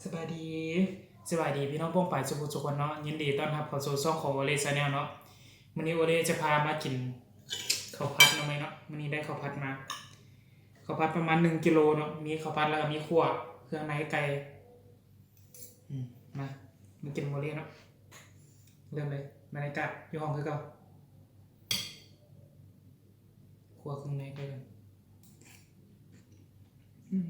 สบายดีสบายดีพี่น้องป้องปายสุขคนเนาะยินดีต้อนรับเข้าสู่ช่องของโอเลชาแนลเนาะมื้อนี้โอเลจะพามากินข้าวผัดเนาะไหมเนาะมื้อนี้ได้ข้าวผัดมาข้าวผัดประมาณ1 กิโลเนาะมีข้าวผัดแล้วก็มีขั่วเครื่องในไก่มามากินโอเลเนาะเริ่มเลยบรรยากาศอยู่ห้องคือเก่าขั่วเครื่องในไก่กันอืม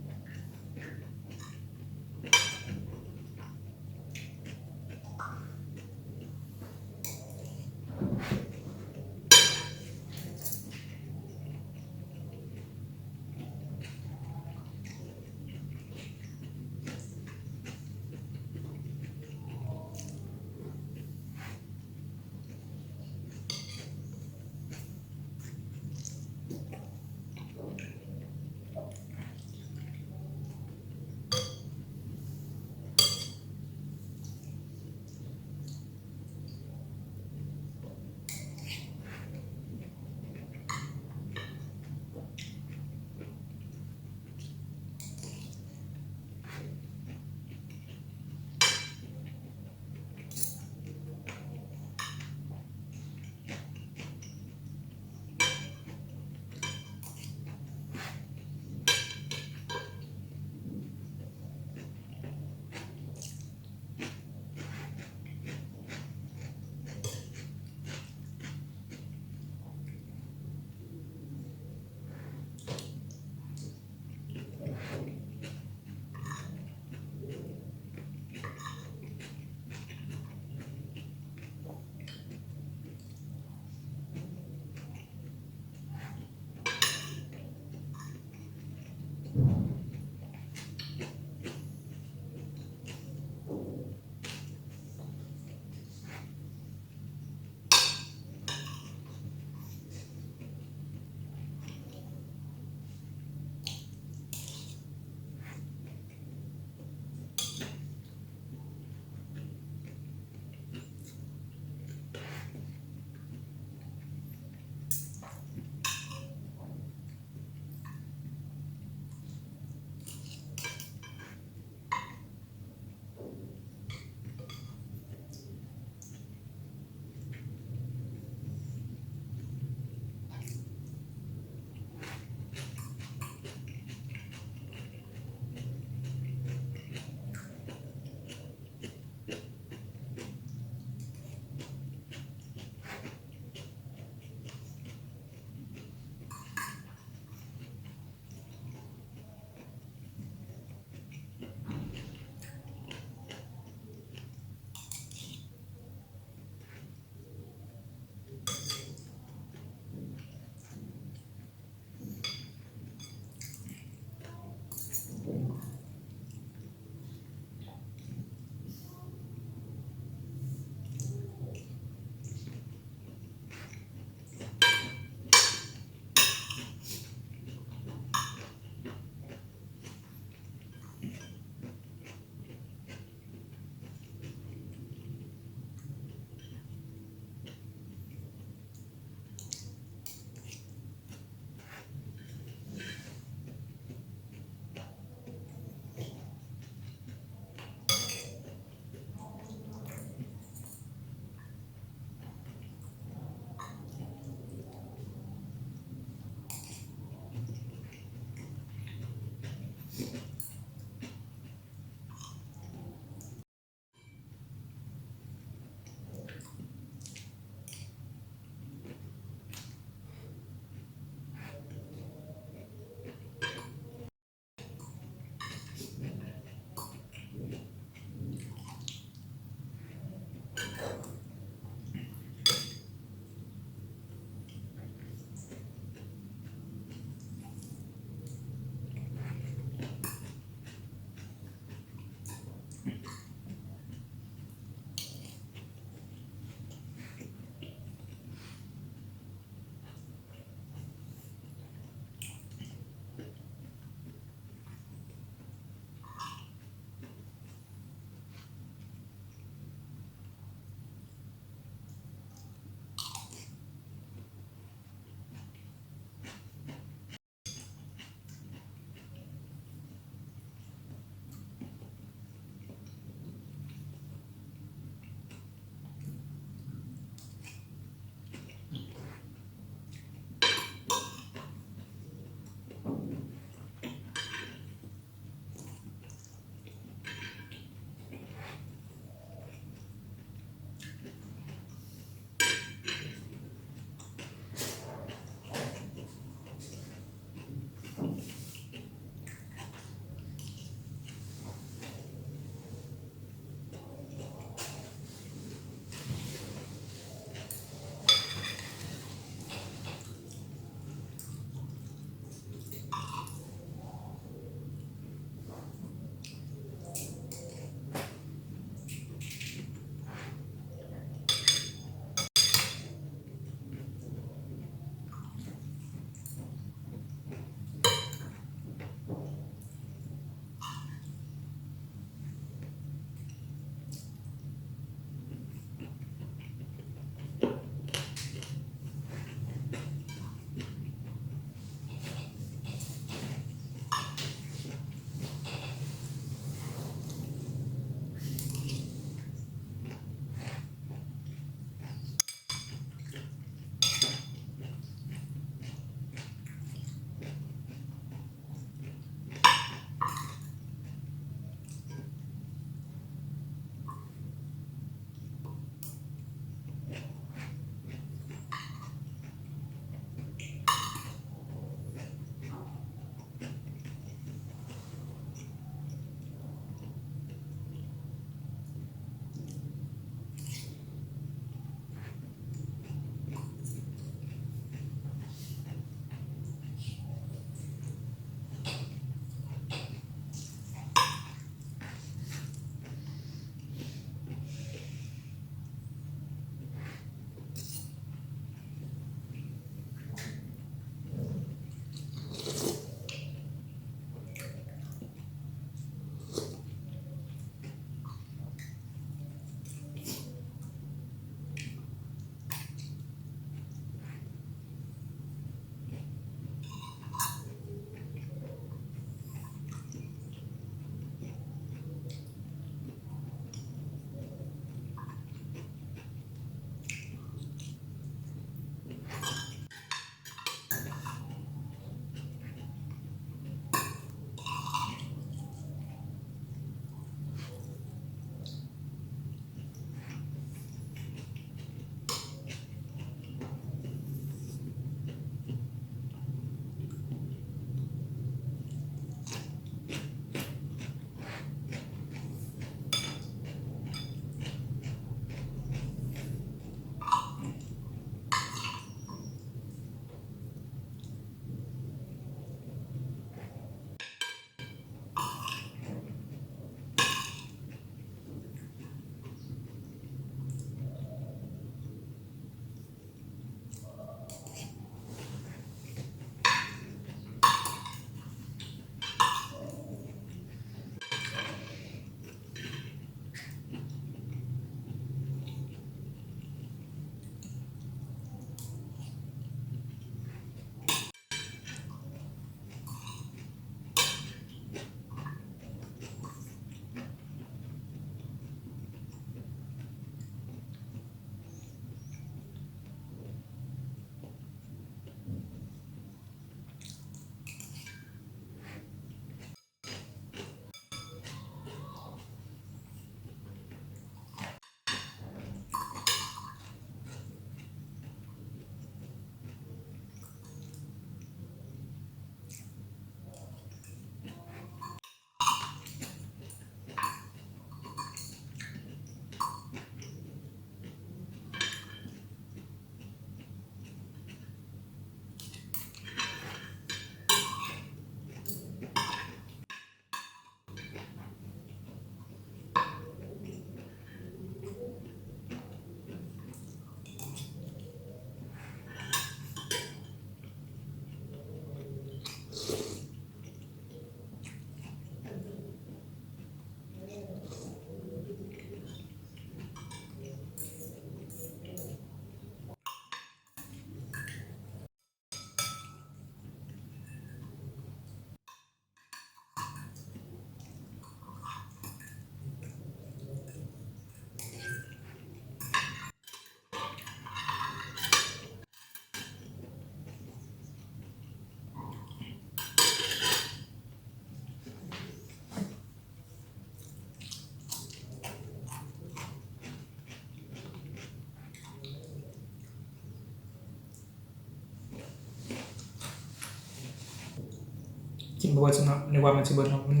กินบ่เบิดสำหรับในว่ามันสิเบิดเนาะมัน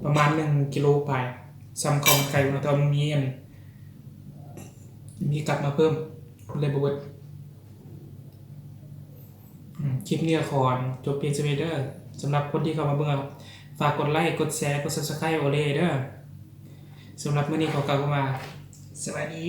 ประมาณ1กิโลไปซ้ำข้าวมันไก่เนาะแต่มันมีกลับมาเพิ่มเลยบ่เบิดคลิปนี้ขอจบเพียงเท่านี้เด้อสำหรับคนที่เข้ามาเบิ่งฝากกดไลค์กดแชร์กด Subscribe โอเลเด้อสำหรับมื้อนี้ขอกล่าวคำว่าสวัสดี